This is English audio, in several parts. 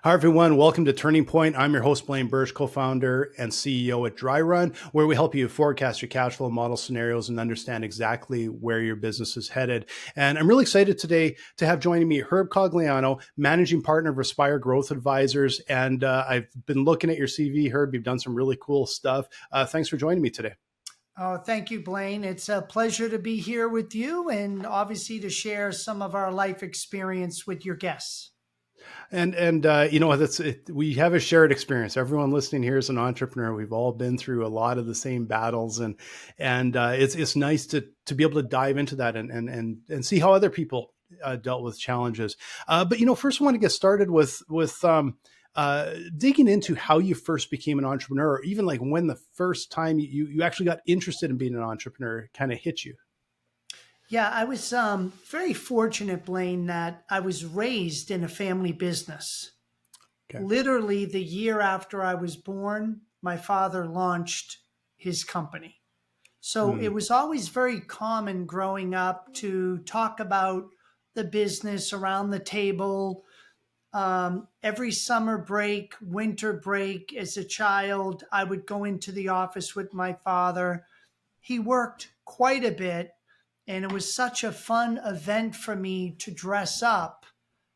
Hi, everyone. Welcome to Turning Point. I'm your host, Blaine Burge, co-founder and CEO at Dryrun, where we help you forecast your cash flow, model scenarios, and understand exactly where your business is headed. And I'm really excited today to have joining me Herb Cogliano, managing partner of Aspire Growth Advisors. And I've been looking at your CV, Herb. You've done some really cool stuff. Thanks for joining me today. Oh, thank you, Blaine. It's a pleasure to be here with you and obviously to share some of our life experience with your guests. And you know, we have a shared experience. Everyone listening here is an entrepreneur. We've all been through a lot of the same battles, and it's nice to be able to dive into that and see how other people dealt with challenges. But you know, first I want to get started with digging into how you first became an entrepreneur, or even like when the first time you actually got interested in being an entrepreneur kind of hit you. Yeah, I was very fortunate, Blaine, that I was raised in a family business. Okay. Literally, the year after I was born, my father launched his company. So it was always very common growing up to talk about the business around the table. Every summer break, winter break, as a child, I would go into the office with my father. He worked quite a bit, and it was such a fun event for me to dress up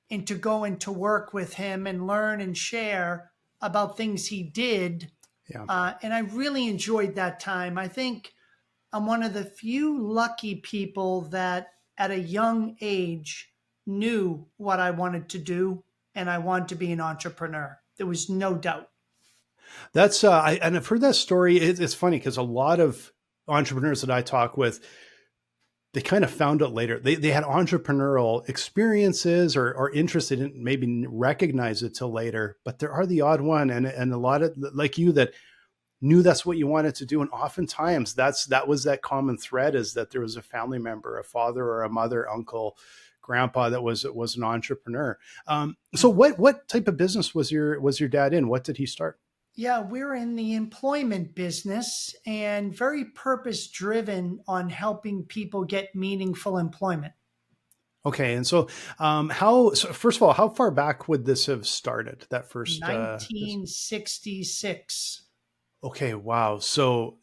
and to go into work with him and learn and share about things he did. Yeah. And I really enjoyed that time. I think I'm one of the few lucky people that at a young age knew what I wanted to do, and I wanted to be an entrepreneur. There was no doubt. That's and I've heard that story. It's funny because a lot of entrepreneurs that I talk with, they kind of found out later. They had entrepreneurial experiences or interest. They didn't maybe recognize it till later. But there are the odd one, and a lot of like you that knew that's what you wanted to do. And oftentimes that was that common thread, is that there was a family member, a father or a mother, uncle, grandpa that was an entrepreneur. So what type of business was your dad in? What did he start? Yeah, we're in the employment business and very purpose driven on helping people get meaningful employment. Okay, and so so first of all, how far back would this have started? That first 1966. okay, wow. So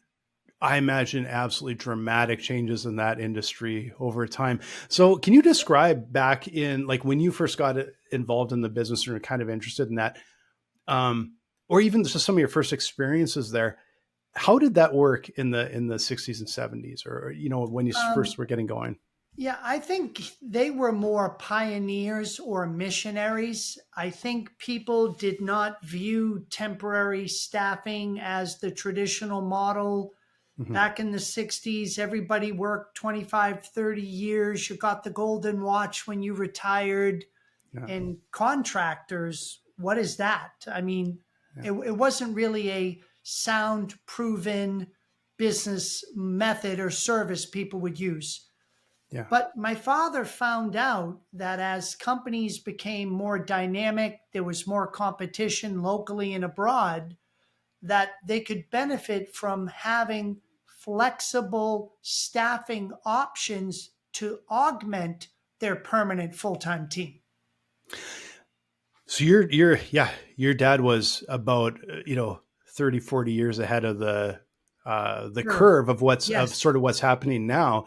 I imagine absolutely dramatic changes in that industry over time. So can you describe back in like when you first got involved in the business or kind of interested in that, or even just some of your first experiences there? How did that work in the 60s and 70s, or you know when you first Um, were getting going? yeah, I think they were more pioneers or missionaries. I think people did not view temporary staffing as the traditional model. Hmm. Back in the 60s, everybody worked 25, 30 years. You got the golden watch when you retired. Yeah, And contractors, what is that? I mean, yeah, it wasn't really a sound, proven business method or service people would use. yeah. But my father found out that as companies became more dynamic, there was more competition locally and abroad, that they could benefit from having flexible staffing options to augment their permanent full-time team. So your dad was about 30, 40 years ahead of the Sure. curve of Yes. sort of what's happening now.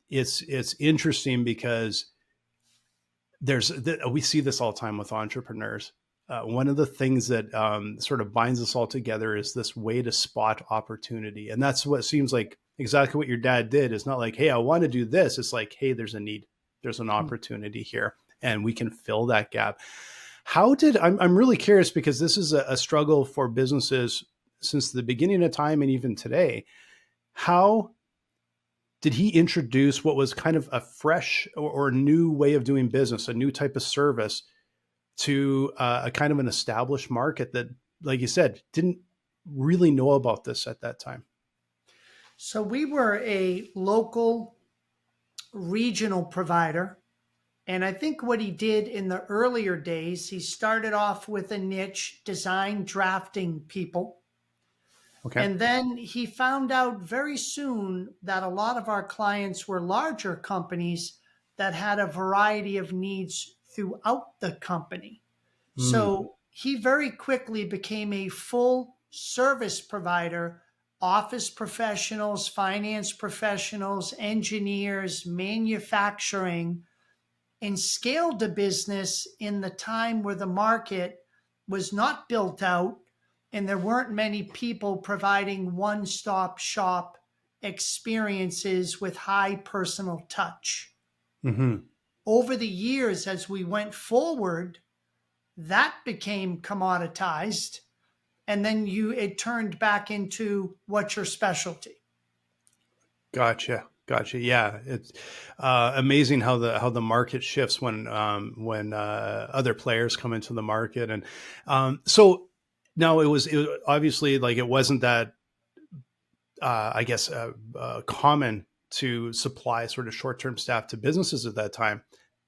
It's interesting because we see this all the time with entrepreneurs. One of the things that sort of binds us all together is this way to spot opportunity, and that's what seems like exactly what your dad did. It's not like, hey, I want to do this. It's like, hey, there's a need, there's an opportunity here, and we can fill that gap. I'm really curious because this is a struggle for businesses since the beginning of time and even today. How did he introduce what was kind of a fresh or new way of doing business, a new type of service to a kind of an established market that, like you said, didn't really know about this at that time? So we were a local regional provider. And I think what he did in the earlier days, he started off with a niche, design drafting people. Okay. And then he found out very soon that a lot of our clients were larger companies that had a variety of needs throughout the company. Mm. So he very quickly became a full service provider, office professionals, finance professionals, engineers, manufacturing, and scaled a business in the time where the market was not built out and there weren't many people providing one-stop shop experiences with high personal touch. Hmm. Over the years, as we went forward, that became commoditized, and then it turned back into what's your specialty. Gotcha. Yeah, it's amazing how the market shifts when other players come into the market, and so now it was obviously like it wasn't that I guess common to supply sort of short term staff to businesses at that time.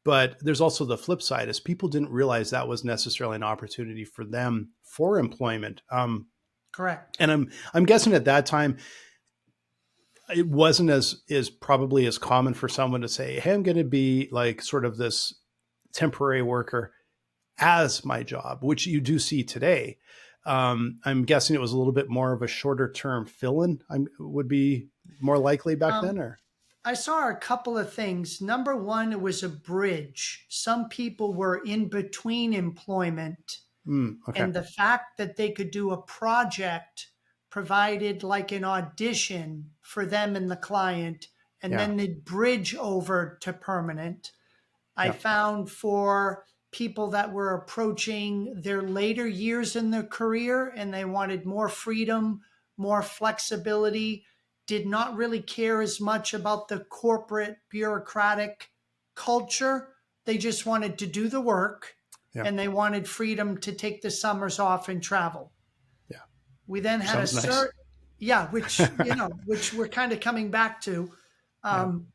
But there's also the flip side, is people didn't realize that was necessarily an opportunity for them for employment. Correct. And I'm guessing at that time it wasn't as is probably as common for someone to say, "Hey, I'm going to be like sort of this temporary worker as my job," which you do see today. I'm guessing it was a little bit more of a shorter term fill-in. I would be more likely back then, Um, or I saw a couple of things. Number one, it was a bridge. Some people were in between employment, okay, and the fact that they could do a project provided like an audition for them and the client, and yeah, then they'd bridge over to permanent. I yeah, found for people that were approaching their later years in their career and they wanted more freedom, more flexibility, did not really care as much about the corporate bureaucratic culture. They just wanted to do the work yeah, and they wanted freedom to take the summers off and travel. yeah. We then had a Sounds nice. yeah, which we're kind of coming back to. Yeah, Um,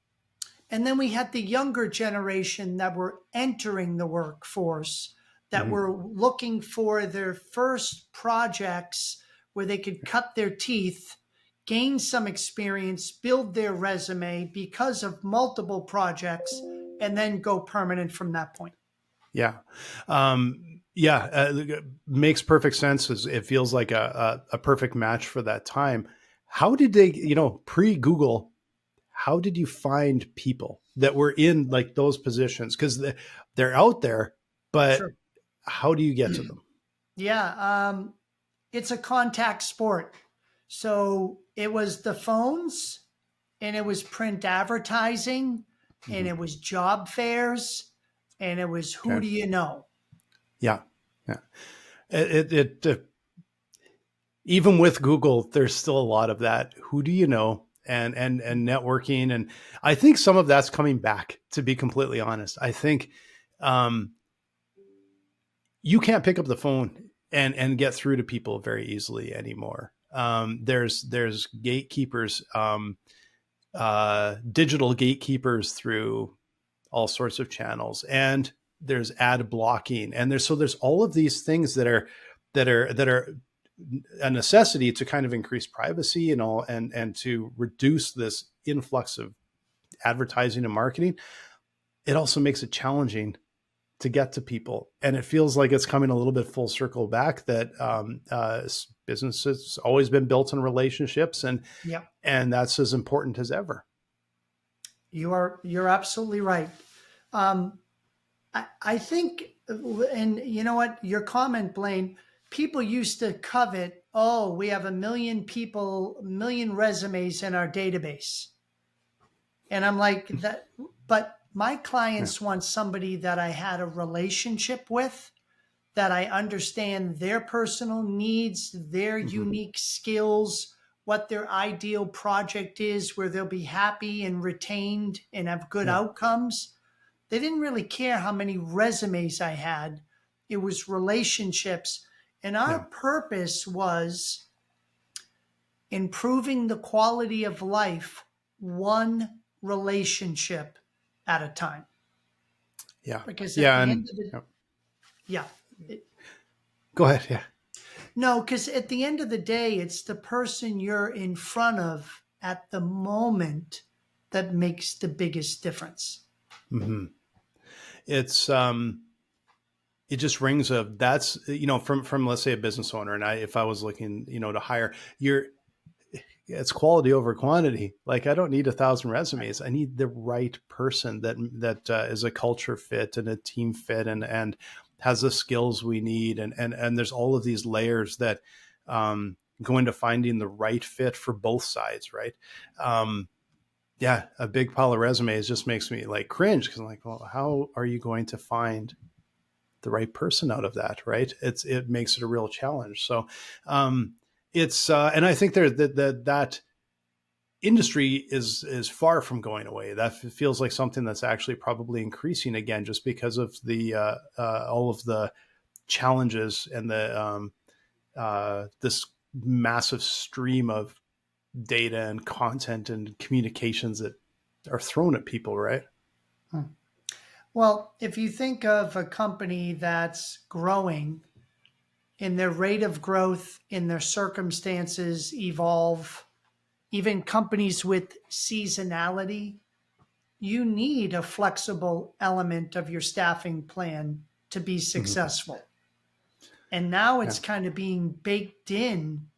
and then we had the younger generation that were entering the workforce, that hmm, were looking for their first projects where they could cut their teeth, gain some experience, build their resume because of multiple projects, and then go permanent from that point. yeah, yeah. Makes perfect sense. It feels like a perfect match for that time. How did they, pre Google? How did you find people that were in like those positions? Because they're out there, but Sure. how do you get to them? Yeah. It's a contact sport. So it was the phones and it was print advertising and Hmm. it was job fairs and it was who Okay. do you know? Yeah. Yeah. Even with Google, there's still a lot of that. Who do you know? And networking, and I think some of that's coming back. To be completely honest, I think um, you can't pick up the phone and get through to people very easily anymore. There's gatekeepers, digital gatekeepers through all sorts of channels, and there's ad blocking, and there's all of these things that are a necessity to kind of increase privacy and all, and to reduce this influx of advertising and marketing. It also makes it challenging to get to people, and it feels like it's coming a little bit full circle back, that business has always been built on relationships, Yep. and that's as important as ever. You're absolutely right. Um, I think, and you know what, your comment, Blaine, people used to covet, oh, we have 1 million resumes in our database. And I'm like, that, but my Yeah. clients want somebody that I had a relationship with, that I understand their personal needs, their Mm-hmm. unique skills, what their ideal project is, where they'll be happy and retained and have good Yeah. outcomes. They didn't really care how many resumes I had. It was relationships. And our Yeah. purpose was improving the quality of life one relationship at a time. Yeah. Because at Yeah. the And end of the, yeah. yeah, Go ahead. Yeah. no, because at the end of the day, it's the person you're in front of at the moment that makes the biggest difference. Hmm. It's it just rings a, that's, from let's say a business owner, and if I was looking, to hire, you're, it's quality over quantity. Like, I don't need 1,000 resumes. I need the right person that is a culture fit and a team fit, and has the skills we need. And there's all of these layers that go into finding the right fit for both sides. Right. Yeah. A big pile of resumes just makes me like cringe, because I'm like, well, how are you going to find the right person out of that? Right. It makes it a real challenge. So, and I think that industry is far from going away. That feels like something that's actually probably increasing again, just because of the all of the challenges and the this massive stream of data and content and communications that are thrown at people. Right. Hmm. Well, if you think of a company that's growing, in their rate of growth, in their circumstances evolve, even companies with seasonality, you need a flexible element of your staffing plan to be Mm-hmm. successful. And now Yeah. it's kind of being baked in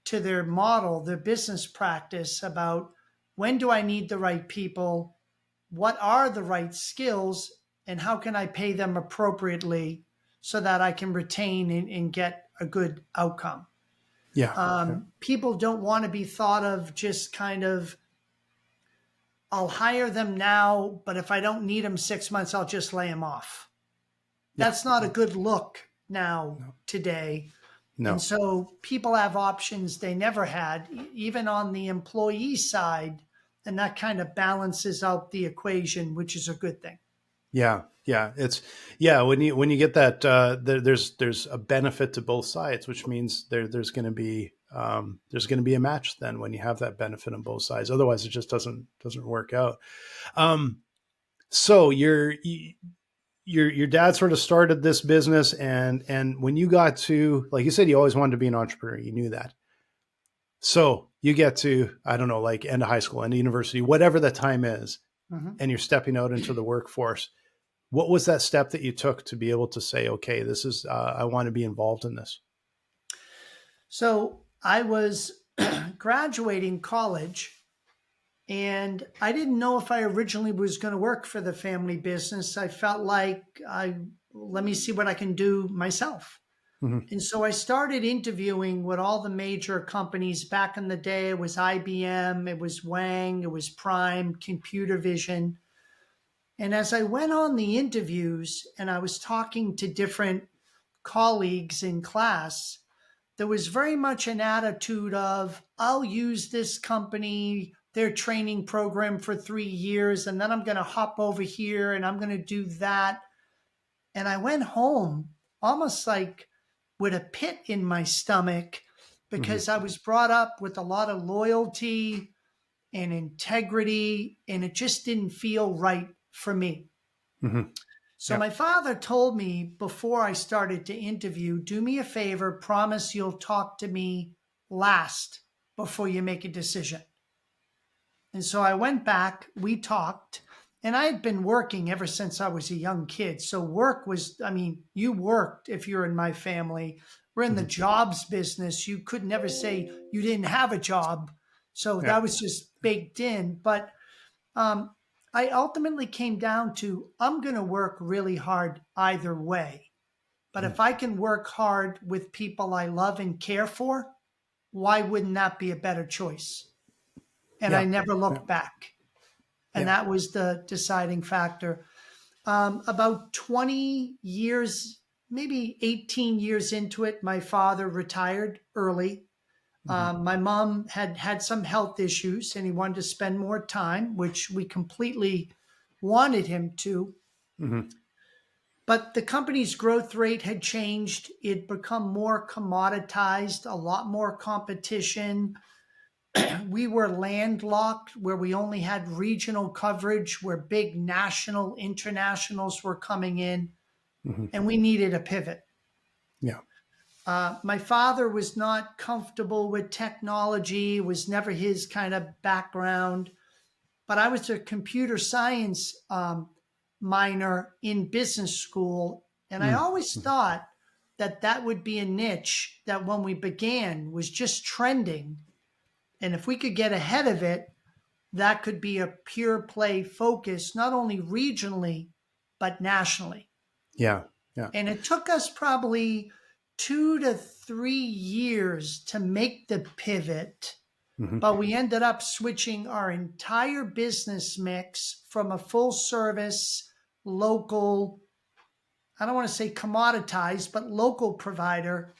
to their model, their business practice about when do I need the right people? What are the right skills? And how can I pay them appropriately so that I can retain and get a good outcome? Yeah. Yeah. People don't want to be thought of just kind of, I'll hire them now, but if I don't need them 6 months, I'll just lay them off. Yeah. That's not a good look now No. today. And No. so people have options they never had, even on the employee side. And that kind of balances out the equation, which is a good thing. Yeah, yeah, it's when you get that, there's a benefit to both sides, which means there's going to be a match then when you have that benefit on both sides. Otherwise, it just doesn't work out. Um, so your dad sort of started this business, and when you got to, like you said, you always wanted to be an entrepreneur. You knew that. So you get to, I don't know, like end of high school, end of university, whatever the time is, Mhm. and you're stepping out into the workforce. What was that step that you took to be able to say, okay, this is, I want to be involved in this? So I was graduating college, and I didn't know if I originally was going to work for the family business. I felt like let me see what I can do myself. Mm-hmm. And so I started interviewing with all the major companies. Back in the day, it was IBM, it was Wang, it was Prime, Computer Vision. And as I went on the interviews and I was talking to different colleagues in class, there was very much an attitude of, I'll use this company, their training program for 3 years, and then I'm going to hop over here and I'm going to do that. And I went home almost like with a pit in my stomach, Mm-hmm. because I was brought up with a lot of loyalty and integrity, and it just didn't feel right for me. Mm-hmm. So Yeah. my father told me before I started to interview, do me a favor, promise you'll talk to me last before you make a decision. And so I went back, we talked, and I had been working ever since I was a young kid. So work was, I mean, you worked if you're in my family. We're in the Mm-hmm. jobs business. You could never say you didn't have a job. So Yeah. that was just baked in. But um, I ultimately came down to, I'm going to work really hard either way. But Mm-hmm. if I can work hard with people I love and care for, why wouldn't that be a better choice? And I Yeah. never Yeah. looked back. And Yeah. that was the deciding factor. About 20 years, maybe 18 years into it, my father retired early. Mm-hmm. My mom had had some health issues and he wanted to spend more time, which we completely wanted him to. Mm-hmm. But the company's growth rate had changed. It'd become more commoditized, a lot more competition. We were landlocked where we only had regional coverage, where big national internationals were coming in, Mm-hmm. and we needed a pivot. Yeah. My father was not comfortable with technology, was never his kind of background, but I was a computer science minor in business school, And I Mm. always thought that that would be a niche that when we began was just trending. And if we could get ahead of it, that could be a pure play focus, not only regionally, but nationally. Yeah. Yeah. And it took us probably 2 to 3 years to make the pivot, Hmm. but we ended up switching our entire business mix from a full service, local, I don't want to say commoditized, but local provider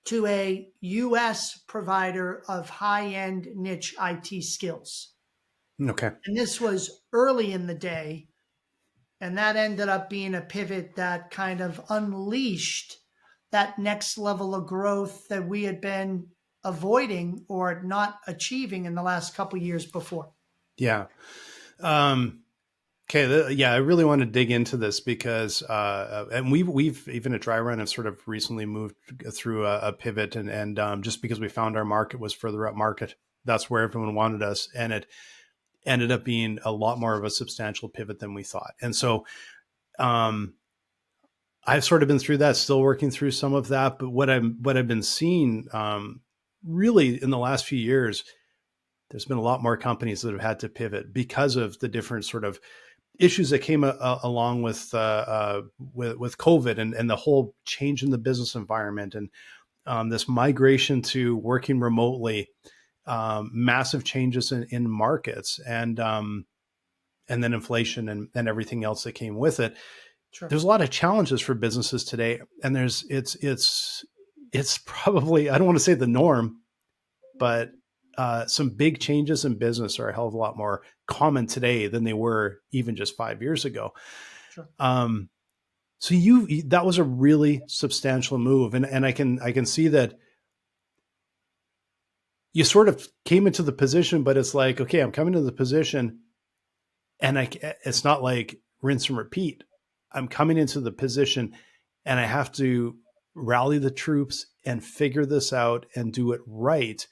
to a US provider of high end niche IT skills. Okay. And this was early in the day. And that ended up being a pivot that kind of unleashed that next level of growth that we had been avoiding or not achieving in the last couple of years before. Yeah. Um, okay. Yeah, I really want to dig into this because, and we've even at Dryrun have sort of recently moved through a pivot, and just because we found our market was further up market, that's where everyone wanted us, and it ended up being a lot more of a substantial pivot than we thought. And so, um, I've sort of been through that, still working through some of that. But what I've been seeing, really in the last few years, there's been a lot more companies that have had to pivot because of the different sort of issues that came along with COVID and the whole change in the business environment and this migration to working remotely, massive changes in markets, and then inflation and everything else that came with it. Sure. There's a lot of challenges for businesses today, and it's probably, I don't want to say the norm, but some big changes in business are a hell of a lot more common today than they were even just 5 years ago. Sure. So that was a really substantial move, and I can see that you sort of came into the position, but it's like, okay, I'm coming to the position, and it's not like rinse and repeat. I'm coming into the position, and I have to rally the troops and figure this out and do it right.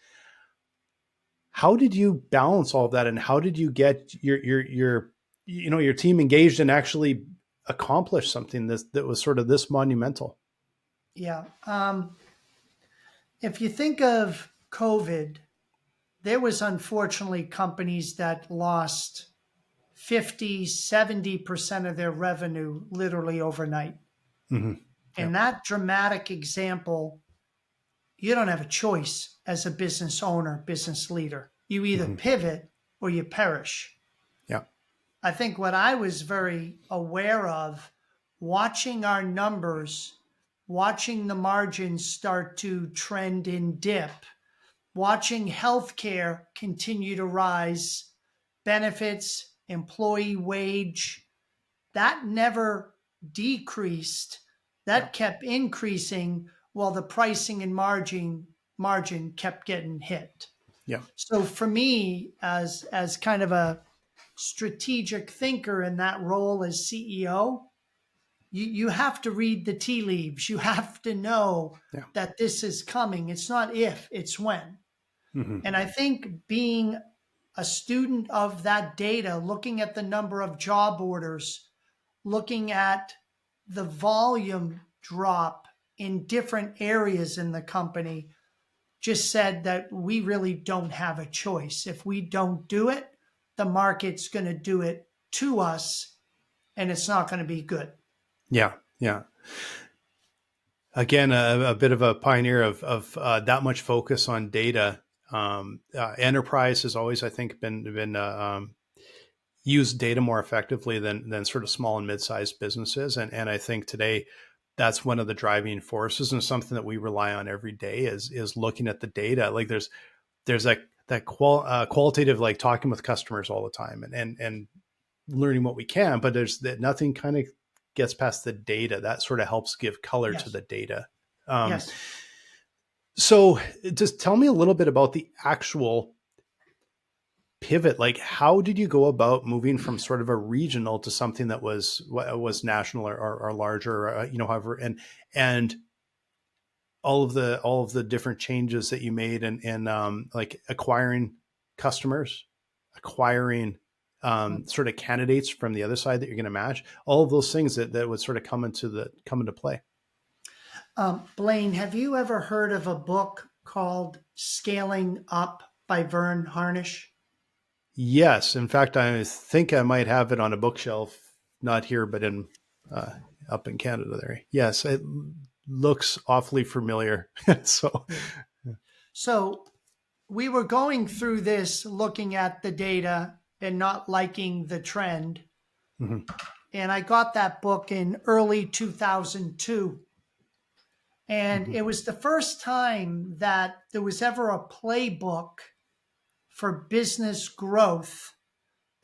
How did you balance all of that, and how did you get your team engaged and actually accomplish something that was sort of this monumental? Yeah. If you think of COVID, there was unfortunately companies that lost 50, 70% of their revenue literally overnight. Mm-hmm. In Yep. that dramatic example, you don't have a choice as a business owner, business leader. You either Mm-hmm. pivot or you perish. Yeah. I think what I was very aware of, watching our numbers, watching the margins start to trend in dip, watching healthcare continue to rise, benefits, employee wage, that never decreased. Yeah. That kept increasing while the pricing and margin kept getting hit. Yeah. So for me, as kind of a strategic thinker in that role as CEO, you have to read the tea leaves. You have to know Yeah. that this is coming. It's not if, it's when. Mm-hmm. And I think being a student of that data, looking at the number of job orders, looking at the volume drop in different areas in the company, just said that we really don't have a choice. If we don't do it, the market's going to do it to us, and it's not going to be good. Yeah. Yeah. Again, a bit of a pioneer of that much focus on data. Enterprise has always, I think, been use data more effectively than sort of small and mid-sized businesses, and I think today that's one of the driving forces, and something that we rely on every day is looking at the data. Like there's that qualitative, like talking with customers all the time and learning what we can, but there's that nothing kind of gets past the data that sort of helps give color to Yes. the data. Um, Yes. so just tell me a little bit about the actual pivot. Like, how did you go about moving from sort of a regional to something that was national or larger, however, and all of the different changes that you made and like acquiring customers, acquiring sort of candidates from the other side that you're going to match, all of those things that would sort of come into play. Blaine, have you ever heard of a book called Scaling Up by Vern Harnish? Yes. In fact, I think I might have it on a bookshelf, not here, but in up in Canada there. Yes, it looks awfully familiar. So we were going through this, looking at the data and not liking the trend. Mm-hmm. And I got that book in early 2002. And it was the first time that there was ever a playbook for business growth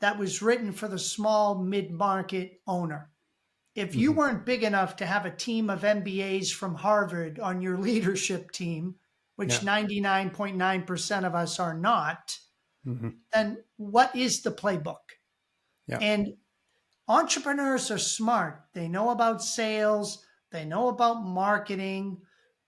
that was written for the small mid-market owner. If you weren't big enough to have a team of MBAs from Harvard on your leadership team, which 99.9% of us are not, then what is the playbook? Yeah. And entrepreneurs are smart. They know about sales, they know about marketing,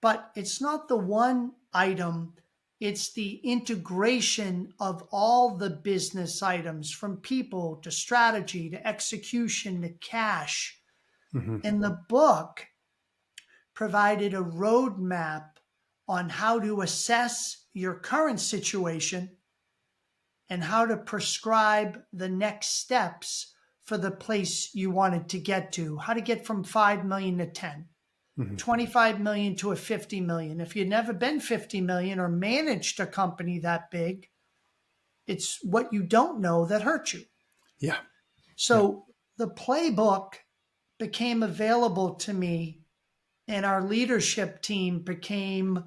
but it's not the one item. It's the integration of all the business items, from people to strategy to execution to cash. And the book provided a roadmap on how to assess your current situation and how to prescribe the next steps for the place you wanted to get to, how to get from 5 million to 10, 25 million to a 50 million. If you've never been 50 million or managed a company that big, it's what you don't know that hurts you. Yeah. So the playbook became available to me, and our leadership team became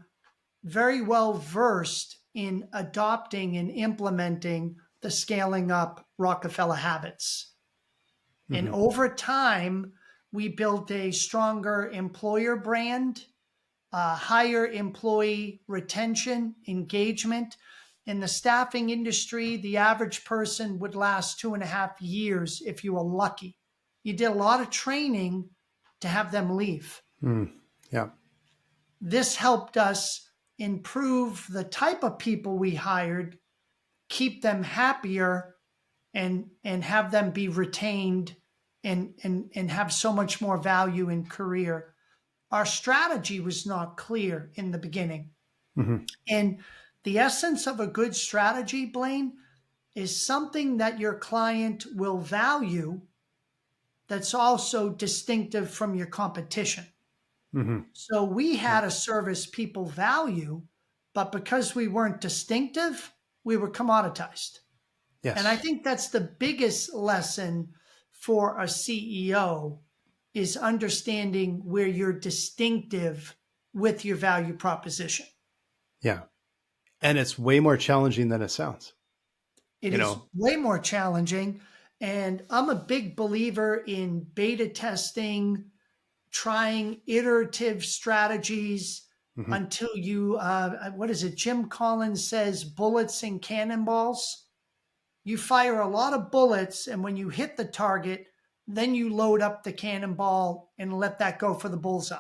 very well versed in adopting and implementing the Scaling Up Rockefeller habits. And over time, we built a stronger employer brand, higher employee retention, engagement. In the staffing industry, the average person would last 2.5 years if you were lucky. You did a lot of training to have them leave. Yeah. This helped us improve the type of people we hired, keep them happier, and have them be retained and have so much more value in career. Our strategy was not clear in the beginning. And the essence of a good strategy, Blaine, is something that your client will value that's also distinctive from your competition. So we had a service people value, but because we weren't distinctive, we were commoditized. Yes. And I think that's the biggest lesson for a CEO, is understanding where you're distinctive with your value proposition. Yeah. And it's way more challenging than it sounds. It is way more challenging. And I'm a big believer in beta testing, trying iterative strategies until you, what is it? Jim Collins says bullets and cannonballs. You fire a lot of bullets, and when you hit the target, then you load up the cannonball and let that go for the bullseye.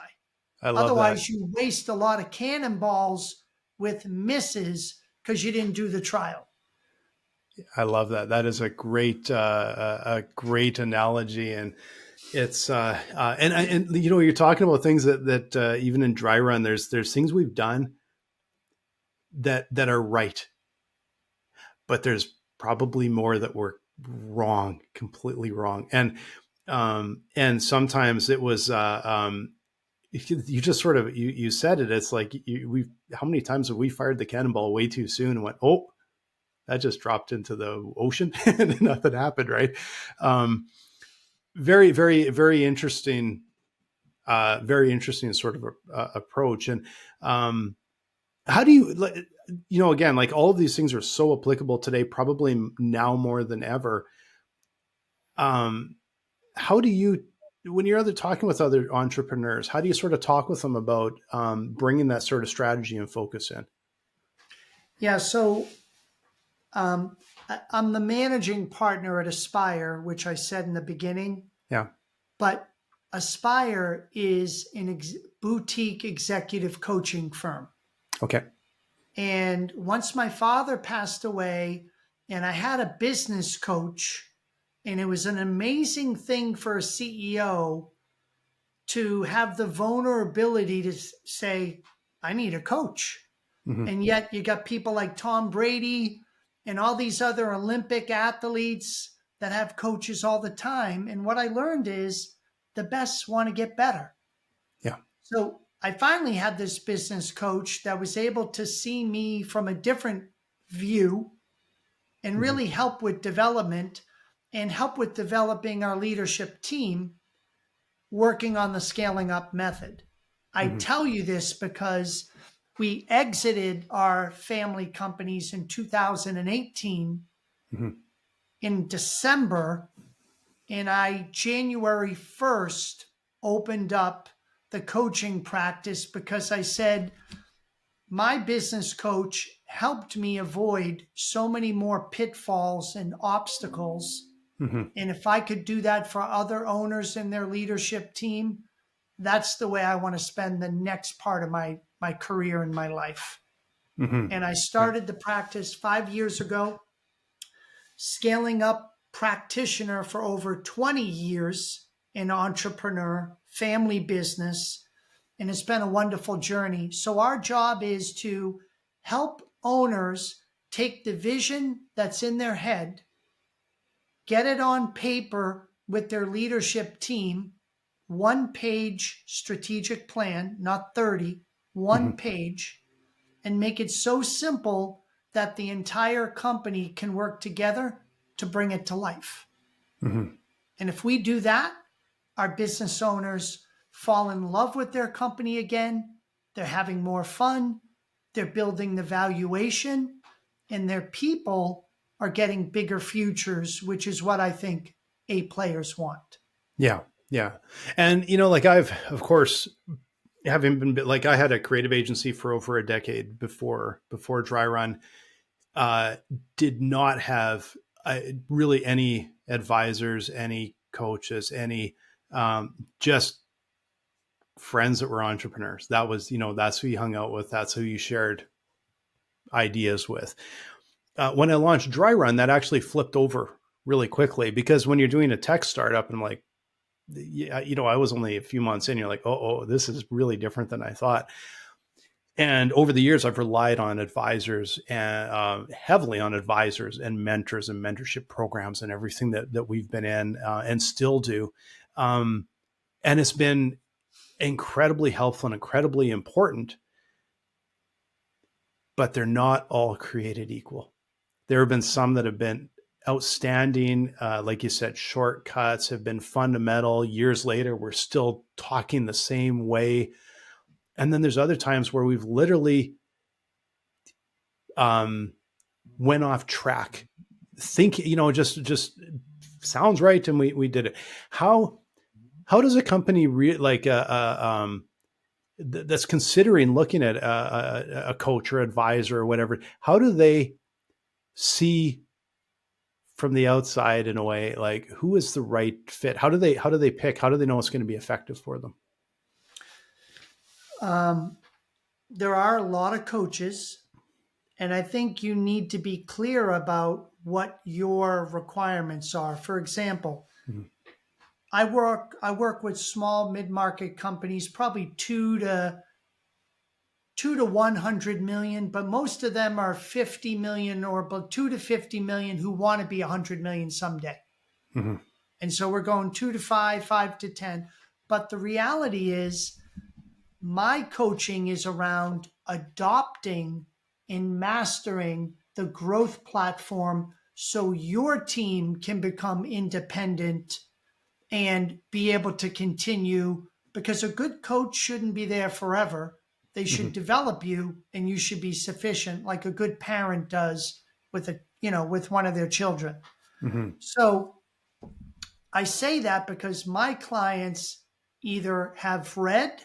Otherwise, you waste a lot of cannonballs with misses because you didn't do the trial. I love that. That is a great analogy. And it's and you're talking about things that even in Dryrun, there's things we've done that are right, but there's probably more that were wrong, completely wrong. And sometimes it was you just sort of you said it. It's like how many times have we fired the cannonball way too soon and went, oh, that just dropped into the ocean and nothing happened, right? Very, very, very interesting. Very interesting sort of approach. And how do you, again, like all of these things are so applicable today, probably now more than ever. How do you, when you're talking with other entrepreneurs, how do you sort of talk with them about bringing that sort of strategy and focus in? Yeah. So I'm the managing partner at Aspire, which I said in the beginning. Yeah. But Aspire is a boutique executive coaching firm. Okay. And once my father passed away and I had a business coach, And it was an amazing thing for a CEO to have the vulnerability to say, I need a coach. Mm-hmm. And yet you got people like Tom Brady and all these other Olympic athletes that have coaches all the time. And what I learned is the best want to get better. Yeah. So I finally had this business coach that was able to see me from a different view and really help with development and help with developing our leadership team working on the scaling up method. I tell you this because we exited our family companies in 2018 in December, and I January 1st opened up the coaching practice because I said my business coach helped me avoid so many more pitfalls and obstacles. And if I could do that for other owners in their leadership team, that's the way I want to spend the next part of my career and my life. And I started the practice 5 years ago, scaling up practitioner for over 20 years in entrepreneur, family business, and it's been a wonderful journey. So our job is to help owners take the vision that's in their head, get it on paper with their leadership team, one-page strategic plan, not 30, one page, and make it so simple that the entire company can work together to bring it to life. And if we do that, our business owners fall in love with their company again. They're having more fun. They're building the valuation, and their people are getting bigger futures, which is what I think A players want. Yeah. Yeah. And, like of course, having been like, I had a creative agency for over a decade before Dryrun, did not have really any advisors, any coaches, any, just friends that were entrepreneurs. That was, that's who you hung out with. That's who you shared ideas with. When I launched Dryrun, that actually flipped over really quickly, because when you're doing a tech startup, and like, yeah, I was only a few months in, you're like, oh, this is really different than I thought. And over the years, I've relied on advisors and heavily on advisors and mentors and mentorship programs and everything that we've been in and still do. And it's been incredibly helpful and incredibly important, but they're not all created equal. There have been some that have been outstanding. Like you said, shortcuts have been fundamental. Years later, we're still talking the same way. And then there's other times where we've literally went off track. Think, just sounds right, and we did it. How does a company that's considering looking at a coach or advisor or whatever, how do they see from the outside, in a way, like, who is the right fit? How do they pick? How do they know it's going to be effective for them? There are a lot of coaches, and I think you need to be clear about what your requirements are. For example, I work with small mid-market companies, probably 2 to 100 million, but most of them are 50 million or 2 to 50 million who want to be 100 million someday. And so we're going 2 to 5, 5 to 10. But the reality is, my coaching is around adopting and mastering the growth platform so your team can become independent and be able to continue, because a good coach shouldn't be there forever. They should develop you, and you should be sufficient, like a good parent does with with one of their children. So I say that because my clients either have read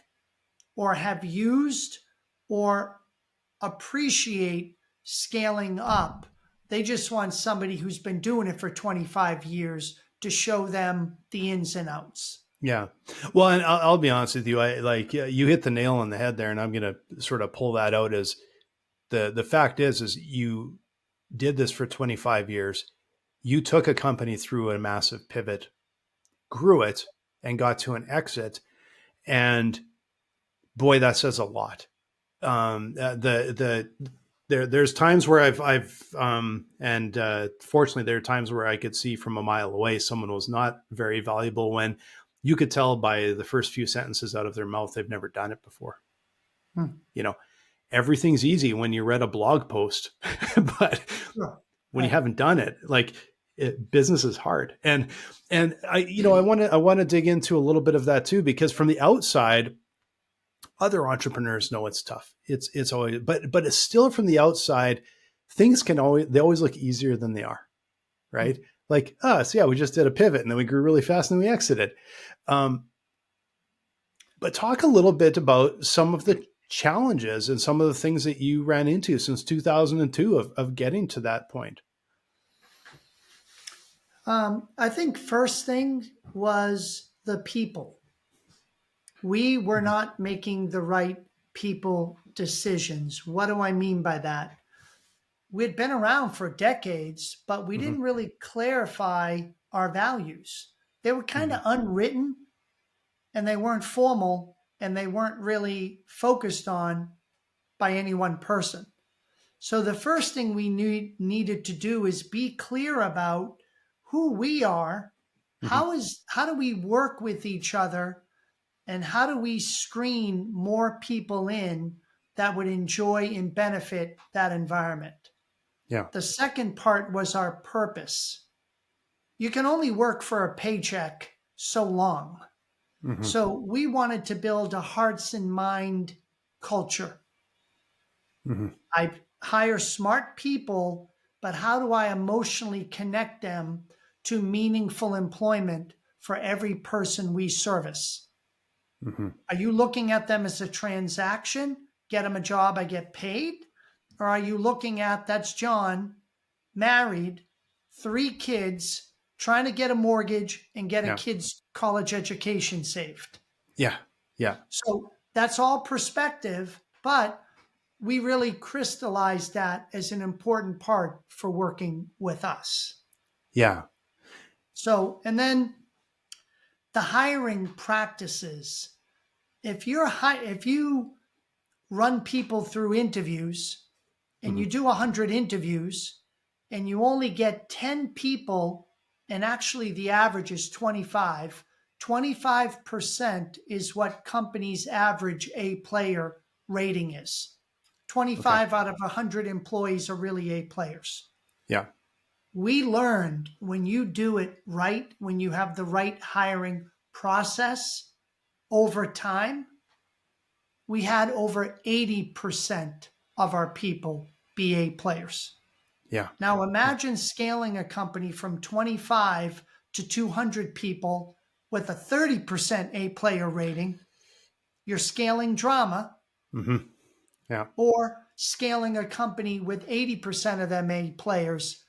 or have used or appreciate scaling up. They just want somebody who's been doing it for 25 years to show them the ins and outs. Yeah. Well, and I'll be honest with you. You hit the nail on the head there, and I'm going to sort of pull that out. As the fact is you did this for 25 years. you took a company through a massive pivot, grew it, and got to an exit. And boy, that says a lot. There's times where fortunately there are times where I could see from a mile away someone was not very valuable, when you could tell by the first few sentences out of their mouth they've never done it before. You know, everything's easy when you read a blog post, but when you haven't done it, like business is hard. And I want to dig into a little bit of that too, because from the outside, other entrepreneurs know it's tough. It's always, but it's still from the outside, things they always look easier than they are, right? Like, so yeah, we just did a pivot and then we grew really fast and then we exited. But talk a little bit about some of the challenges and some of the things that you ran into since 2002 of getting to that point. I think first thing was the people. We were not making the right people decisions. What do I mean by that? We'd been around for decades, but we didn't really clarify our values. They were kind of unwritten, and they weren't formal, and they weren't really focused on by any one person. So the first thing we needed to do is be clear about who we are, how do we work with each other, and how do we screen more people in that would enjoy and benefit that environment. Yeah. The second part was our purpose. You can only work for a paycheck so long. So we wanted to build a hearts and mind culture. I hire smart people, but how do I emotionally connect them to meaningful employment for every person we service? Are you looking at them as a transaction? Get them a job, I get paid? Or are you looking at, that's John, married, 3 kids, trying to get a mortgage and get a kid's college education saved? Yeah. Yeah. So that's all perspective, but we really crystallized that as an important part for working with us. Yeah. So, and then the hiring practices. If you run people through interviews and you do 100 interviews and you only get 10 people, and actually the average is 25, 25% is what companies' average A player rating is. 25 out of 100 employees are really A players. Yeah. We learned when you do it right, when you have the right hiring process over time, we had over 80% of our people be A players. Yeah. Now imagine scaling a company from 25 to 200 people with a 30% A player rating. You're scaling drama. Yeah. Or scaling a company with 80% of them A players,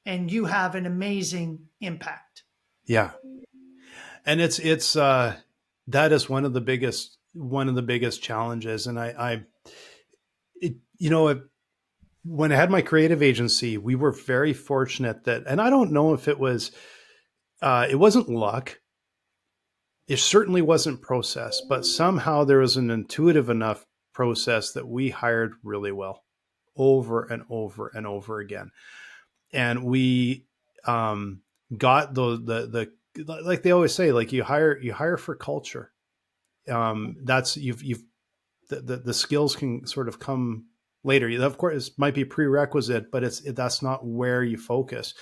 and you have an amazing impact. Yeah. And it's that is one of the biggest challenges. And when I had my creative agency, we were very fortunate that, and I don't know if it wasn't luck. It certainly wasn't process, but somehow there was an intuitive enough process that we hired really well over and over and over again. And we got the like they always say, like you hire for culture. That's the skills can sort of come later. Of course, it might be a prerequisite, but that's not where you focus.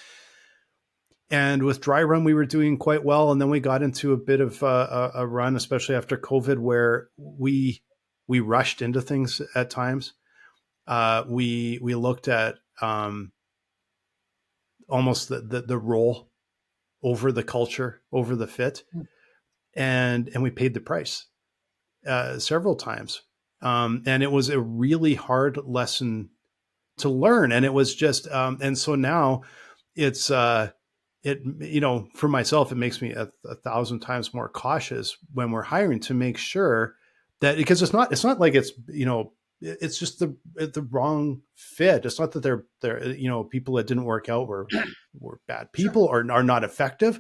And with Dryrun, we were doing quite well, and then we got into a bit of a run, especially after COVID, where we rushed into things at times. We looked at almost the role over the culture, over the fit, and we paid the price several times. And it was a really hard lesson to learn. And it was just, and so now it's, for myself, it makes me a 1,000 times more cautious when we're hiring to make sure that, because it's not like it's, it's just the wrong fit. It's not that they're people that didn't work out were bad people Sure. or are not effective,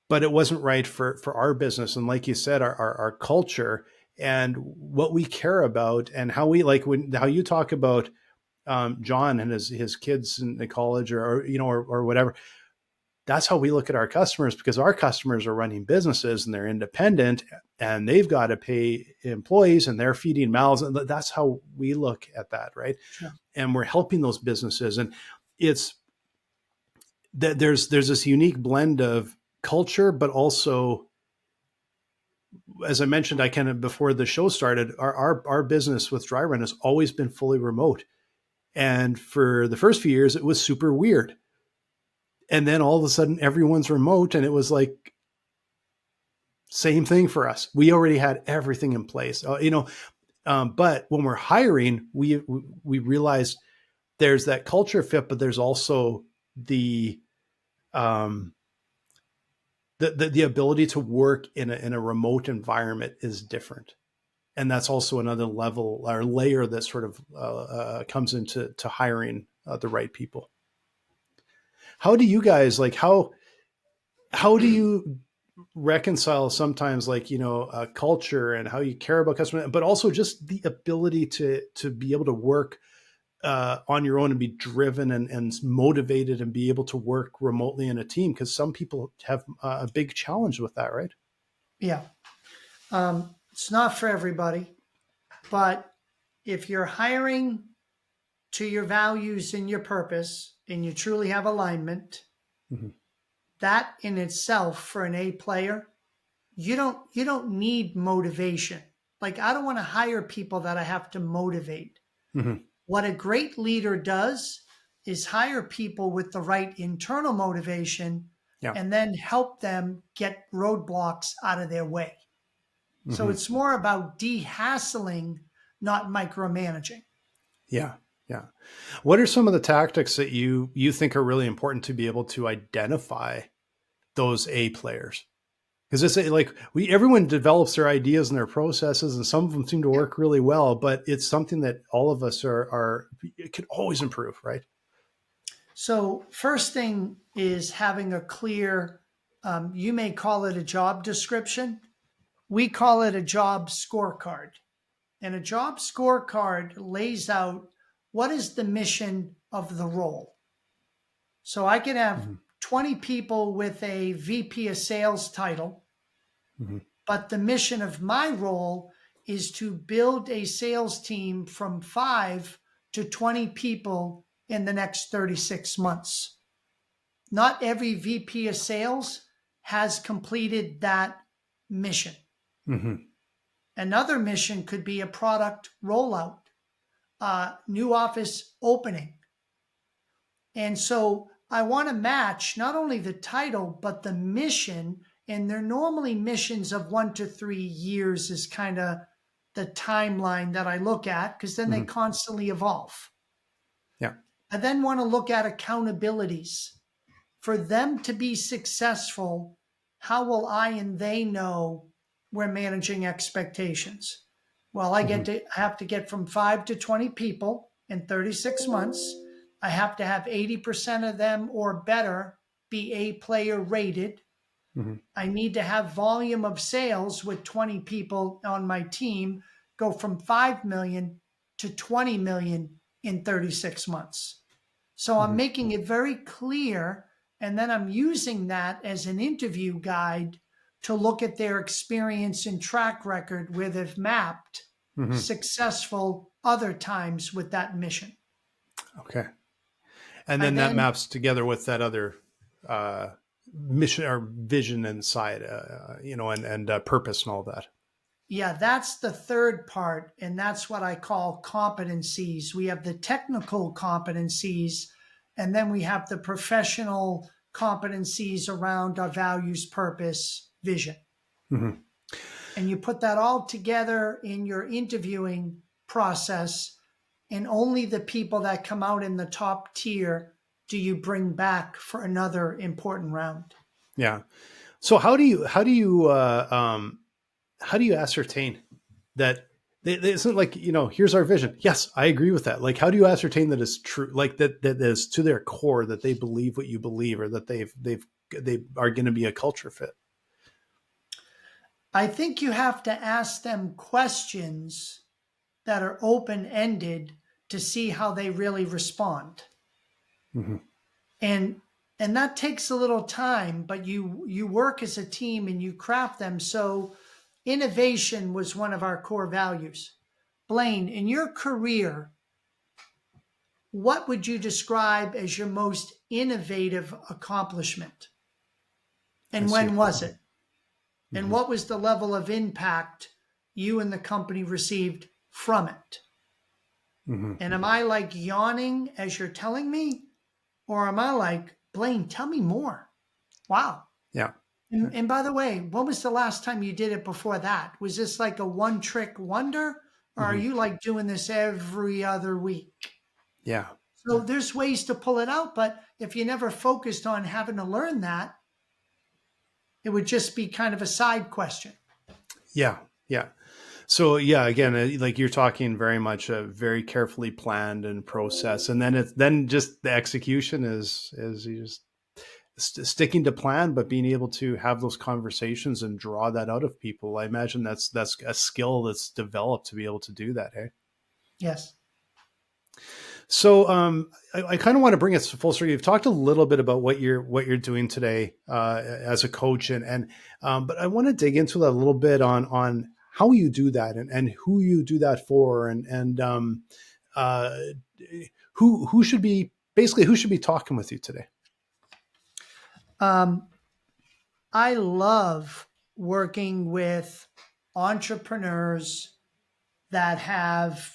but it wasn't right for our business. And like you said, our culture and what we care about, and how we like how you talk about John and his kids in the college or whatever. That's how we look at our customers, because our customers are running businesses and they're independent and they've got to pay employees and they're feeding mouths. And that's how we look at that. Right. Sure. And we're helping those businesses. And it's that there's this unique blend of culture, but also, as I mentioned, I kind of before the show started, our business with Dryrun has always been fully remote. And for the first few years, it was super weird. And then all of a sudden everyone's remote, and it was like same thing for us. We already had everything in place, but when we're hiring, we realized there's that culture fit, but there's also the ability to work in a remote environment is different. And that's also another level or layer that sort of comes into hiring the right people. How do you guys how do you reconcile sometimes culture and how you care about customers, but also just the ability to be able to work on your own and be driven and motivated and be able to work remotely in a team? Because some people have a big challenge with that, right? Yeah. It's not for everybody, but if you're hiring to your values and your purpose and you truly have alignment, Mm-hmm. that in itself for an A player, you don't need motivation. Like, I don't want to hire people that I have to motivate. Mm-hmm. What a great leader does is hire people with the right internal motivation, Yeah. and then help them get roadblocks out of their way. Mm-hmm. So it's more about de-hassling, not micromanaging. Yeah. Yeah. What are some of the tactics that you think are really important to be able to identify those A players? Because it's everyone develops their ideas and their processes, and some of them seem to Yeah. work really well, but it's something that all of us it can always improve, right? So first thing is having a clear, you may call it a job description. We call it a job scorecard. And a job scorecard lays out what is the mission of the role. So I can have Mm-hmm. 20 people with a VP of sales title, Mm-hmm. but the mission of my role is to build a sales team from 5 to 20 people in the next 36 months. Not every VP of sales has completed that mission. Mm-hmm. Another mission could be a product rollout, new office opening. And so I want to match not only the title, but the mission. And they're normally missions of 1 to 3 years is kind of the timeline that I look at, because then they Mm-hmm. constantly evolve. Yeah. I then want to look at accountabilities. For them to be successful, how will I and they know we're managing expectations? Well, I have to get from 5 to 20 people in 36 months. I have to have 80% of them or better be A player rated. Mm-hmm. I need to have volume of sales with 20 people on my team go from 5 million to 20 million in 36 months. So I'm Mm-hmm. making it very clear, and then I'm using that as an interview guide to look at their experience and track record where they've mapped Mm-hmm. successful other times with that mission. Okay. And I then that then, maps together with that other mission or vision inside, and purpose and all that. yeah, that's the third part, and that's what I call competencies. We have the technical competencies, and then we have the professional competencies around our values, purpose, vision. Mm-hmm. And you put that all together in your interviewing process, and only the people that come out in the top tier do you bring back for another important round. Yeah. So how do you ascertain that They isn't like, here's our vision. Yes, I agree with that. Like, how do you ascertain that it's true? Like that is to their core that they believe what you believe, or that they are going to be a culture fit? I think you have to ask them questions that are open-ended to see how they really respond. Mm-hmm. And that takes a little time, but you work as a team and you craft them. So innovation was one of our core values. Blaine, in your career, what would you describe as your most innovative accomplishment? And when was it? And Mm-hmm. what was the level of impact you and the company received from it? Mm-hmm. And am I like yawning as you're telling me? Or am I like, Blaine, tell me more? Wow. Yeah. And by the way, when was the last time you did it before that? Was this like a one trick wonder? Or are Mm-hmm. you like doing this every other week? Yeah. So there's ways to pull it out. But if you never focused on having to learn that, it would just be kind of a side question. Yeah. Yeah. So yeah, again, like you're talking very much a very carefully planned and process, and then just the execution is you just sticking to plan, but being able to have those conversations and draw that out of people. I imagine that's a skill that's developed to be able to do that. Hey. Yes. So I kind of want to bring us full circle. You've talked a little bit about what you're doing today as a coach, but I want to dig into that a little bit on how you do that and who you do that for, and who should be talking with you today. I love working with entrepreneurs that have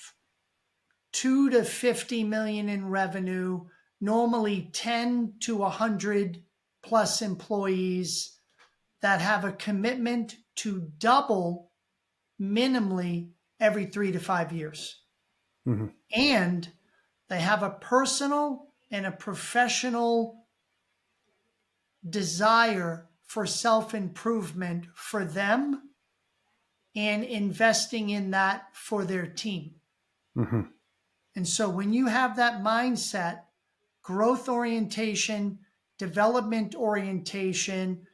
2 to 50 million in revenue, normally 10 to 100 plus employees that have a commitment to double minimally every 3 to 5 years. Mm-hmm. And they have a personal and a professional desire for self-improvement for them and investing in that for their team. Mm-hmm. And so when you have that mindset, growth orientation, development orientation,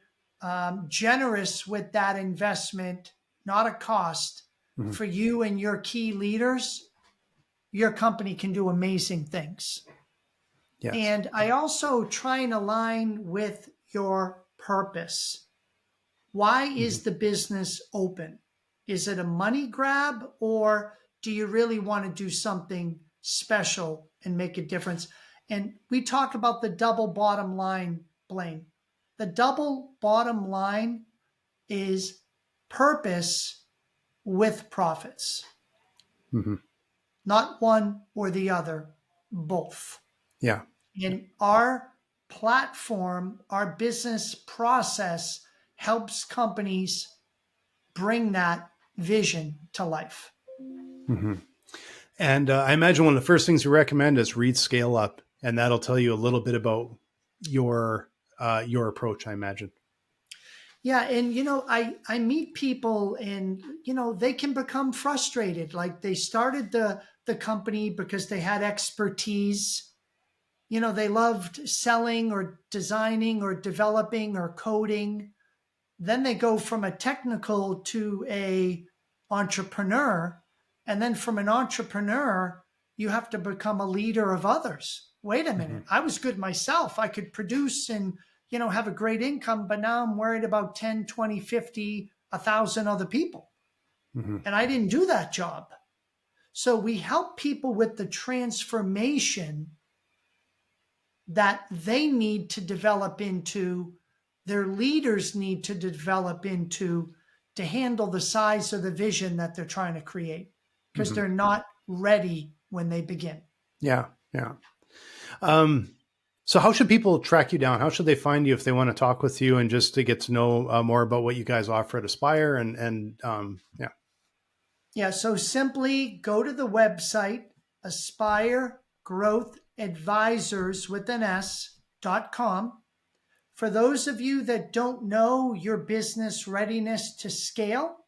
generous with that investment, not a cost Mm-hmm. for you and your key leaders, your company can do amazing things. Yes. And I also try and align with your purpose. Why is the business open? Is it a money grab, or do you really want to do something special and make a difference? And we talk about the double bottom line, Blaine. The double bottom line is purpose with profits. Mm-hmm. Not one or the other, both. Yeah. And our platform, our business process helps companies bring that vision to life. Mm-hmm. And I imagine one of the first things you recommend is read Scale Up, and that'll tell you a little bit about your approach, I imagine. Yeah, and I meet people, and they can become frustrated. Like, they started the company because they had expertise. They loved selling or designing or developing or coding. Then they go from a technical to a entrepreneur, and then from an entrepreneur you have to become a leader of others. Wait a minute, I was good myself, I could produce and have a great income, but now I'm worried about 10, 20, 50, 1,000 other people. Mm-hmm. And I didn't do that job. So we help people with the transformation that they need to develop into, their leaders need to develop into, to handle the size of the vision that they're trying to create, because they're not ready when they begin. Yeah. Yeah. So how should people track you down? How should they find you if they want to talk with you and just to get to know more about what you guys offer at Aspire? Yeah. Yeah. So simply go to the website, aspiregrowthadvisors.com. For those of you that don't know your business readiness to scale,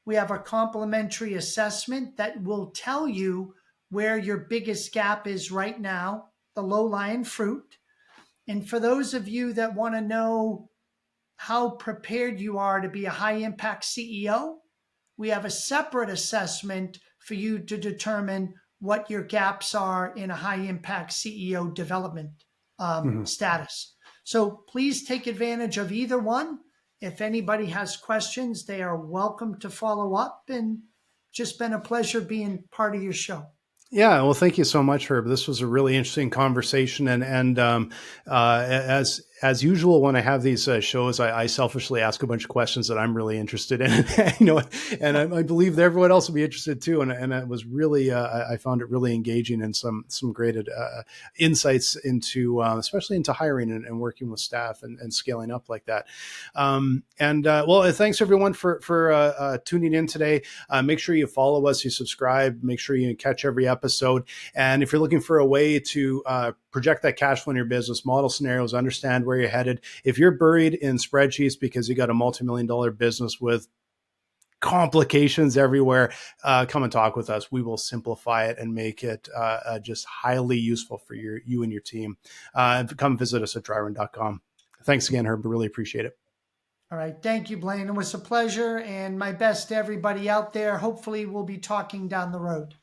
We have a complimentary assessment that will tell you where your biggest gap is right now, the low-lying fruit. And for those of you that want to know how prepared you are to be a high-impact CEO, we have a separate assessment for you to determine what your gaps are in a high-impact CEO development status. So please take advantage of either one. If anybody has questions, they are welcome to follow up. And just been a pleasure being part of your show. Yeah, well, thank you so much, Herb. This was a really interesting conversation, and as usual, when I have these shows, I selfishly ask a bunch of questions that I'm really interested in, and I believe that everyone else will be interested too. And it was really, I found it really engaging and some great insights into, especially into hiring and working with staff and scaling up like that. Well, thanks everyone for tuning in today. Make sure you follow us, you subscribe, make sure you catch every episode. And if you're looking for a way to project that cash flow in your business, model scenarios, understand where you're headed. If you're buried in spreadsheets because you got a multi-million-dollar business with complications everywhere, come and talk with us. We will simplify it and make it just highly useful for you and your team. Come visit us at dryrun.com. Thanks again, Herb. Really appreciate it. All right. Thank you, Blaine. It was a pleasure, and my best to everybody out there. Hopefully we'll be talking down the road.